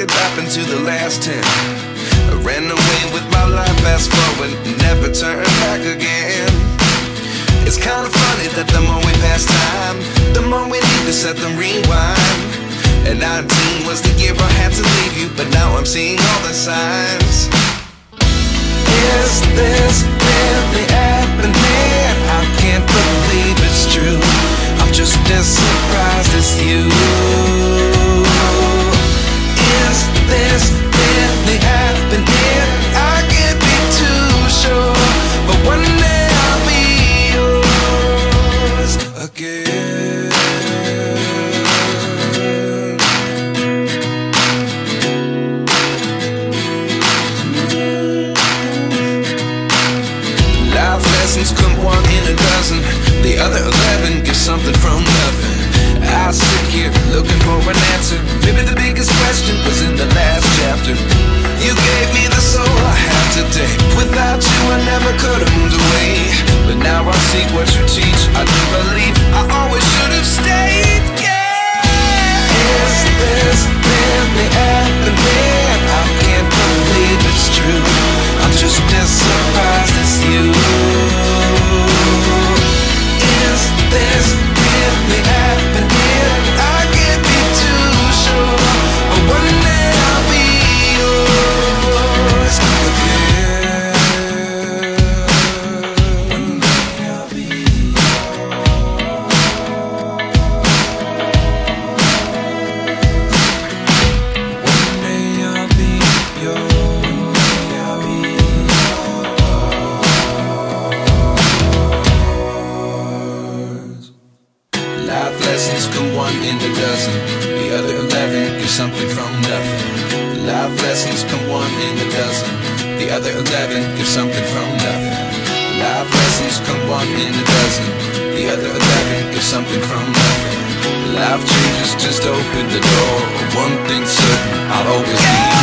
could happen to the last 10. I ran away with my life, fast forward, never turn back again. It's kind of funny that the more we pass time, the more we need to set them rewind. And 19 was the year I had to leave you, but now I'm seeing all the signs. Is this really happening? I can't believe it's true. I'm just as surprised as you. Is this really happening? I can't be too sure, but one day I'll be yours again. Life lessons come one in a dozen. The other 11 get something from nothing. I sit here looking for an answer. Maybe the biggest question was in the last chapter. You gave me the soul I have today. Without you I never could have moved away. But now I see what you teach. I do believe I always should have stayed. Yeah. Is this really happening? I can't believe it's true. I'm just as surprised as you. Is this really happening? I can't be too sure, but one day I'll be yours again. One day I'll be yours. One day I'll be yours. I'll be yours. Life lessons come one in a dozen. The other 11 get something from nothing. Life lessons come one in a dozen. The other 11 get something from nothing. Life lessons come one in a dozen. The other 11 get something from nothing. Life changes just open the door. One thing's certain, I'll always be